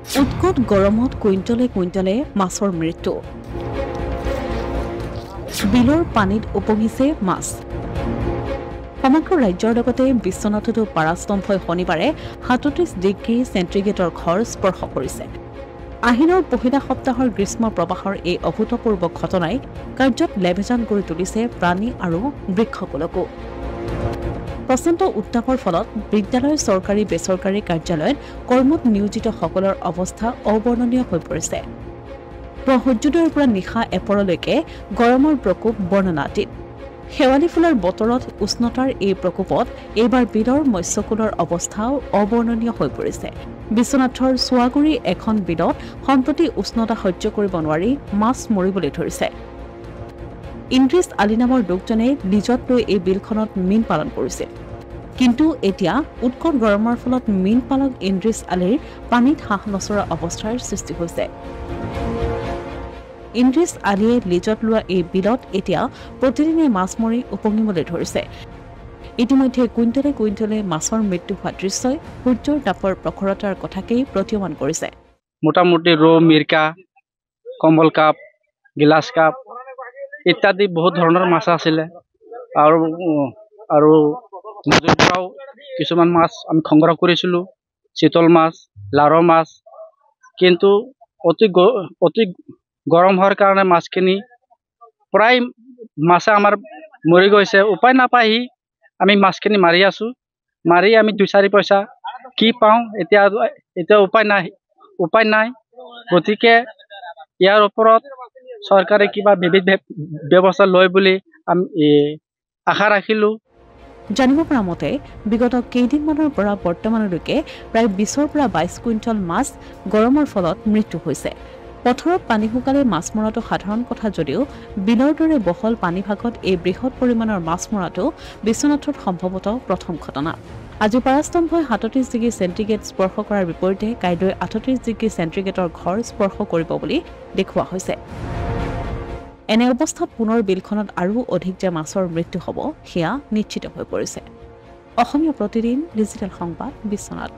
উৎকট গৰমত কুইণ্টলে কুইণ্টলে মাছৰ মৃত্যু বিলৰ পানীত উপঙিছে মাছ সমগ্ৰ ৰাজ্যৰ লগতে বিশ্বনাথতো পাৰাস্তম্ভই শনিবাৰে ৩৭ ডিগ্ৰী চেণ্টিগ্ৰেডৰ ঘৰ স্পৰ্শ কৰিছে আহিনৰ পহিলা সপ্তাহৰ গ্ৰীষ্ম প্ৰবাহৰ এই অভূতপূৰ্ব ঘটনাই কাৰ্যত লেভেজান কৰি তুলিছে প্ৰাণী আৰু বৃক্ষকুলকো প্ৰচণ্ড উত্তাপৰ ফলত বিদ্যালয় চৰকাৰী বেচৰকাৰী কাৰ্যালয়ত কৰ্মত নিয়োজিতসকলৰ অৱস্থা অবৰ্ণনীয় হৈ পৰিছে সূৰ্যোদয়ৰ পৰা নিশা এপৰলৈকে গৰমৰ প্ৰকোপ বৰ্ণনাতীত শেৱালি ফুলৰ বতৰত উষ্ণতাৰ এই প্ৰকোপত এইবাৰ বিলৰ মৎস্যকুলৰ অৱস্থাও অবৰ্ণনীয় হৈ পৰিছে বিশ্বনাথৰ চুৱাগুৰি এখন বিলত সম্প্ৰতি উষ্ণতা সহ্য কৰিব নোৱাৰি মাছ মৰিবলৈ ধৰিছে ইন্দ্ৰিছ আলী নামৰ লোকজনে লিজত লৈ এই বিলখনত মীন পালন কৰিছিল কিন্তু এতিয়া উৎকট গৰমৰ ফলত মীন পালক ইন্দ্ৰিছ আলীৰ পানীত হাঁহ নচৰা অৱস্থাৰ সৃষ্টি হৈছে ইন্দ্ৰিছ আলীয়ে লিজত লোৱা এই বিলত এতিয়া প্ৰতিদিনে মাছ মৰি উপঙিবলৈ ধৰিছে ইতিমধ্যে কুইণ্টলে কুইণ্টলে মাছৰ মৃত্যু হোৱা দৃশ্যই সূৰ্যৰ তাপৰ প্ৰখৰতাৰ কথাকেই প্ৰতীয়মান কৰিছে মোটামুটি ৰৌ মিৰ্কা কমল কাপ গিলাচ কাপ ইত্যাদি বহুত ধৰণৰ মাছ আছিলে আৰু নদীৰ পৰাও কিছুমান মাছ আমি সংগ্ৰহ কৰিছিলোঁ চিতল মাছ লাৰ মাছ কিন্তু অতি গৰম হোৱাৰ কাৰণে মাছখিনি প্ৰায় মাছে আমাৰ মৰি গৈছে উপায় নাপায় আমি মাছখিনি মাৰি আছোঁ মাৰি আমি 2-4 পইচা কি পাওঁ এতিয়া উপায় নাই গতিকে ইয়াৰ ওপৰত চৰকাৰে কিবা বিবিধ ব্যৱস্থা লয় বুলি আমি আশা ৰাখিলোঁ জানিব পৰা মতে বিগত কেইদিনমানৰ পৰা বৰ্তমানলৈকে প্ৰায় 20ৰ পৰা 22 কুইণ্টল মাছ গৰমৰ ফলত মৃত্যু হৈছে পথাৰত পানী শুকালে মাছ মৰাটো সাধাৰণ কথা যদিও বিলৰ দৰে বহল পানীভাগত এই বৃহৎ পৰিমাণৰ মাছ মৰাটো বিশ্বনাথত সম্ভৱতঃ প্ৰথম ঘটনা আজি পাৰাস্তম্ভই ৩৭ ডিগ্ৰী চেণ্টিগ্ৰেড স্পৰ্শ কৰাৰ বিপৰীতে কাইলৈ ৩৮ ডিগ্ৰী চেণ্টিগ্ৰেডৰ ঘৰ স্পৰ্শ কৰিব বুলি দেখুওৱা হৈছে এনে অৱস্থাত পুনৰ বিলখনত আৰু অধিক যে মাছৰ মৃত্যু হ'ব সেয়া নিশ্চিত হৈ পৰিছে অসমীয়া প্ৰতিদিন ডিজিটেল সংবাদ বিশ্বনাথ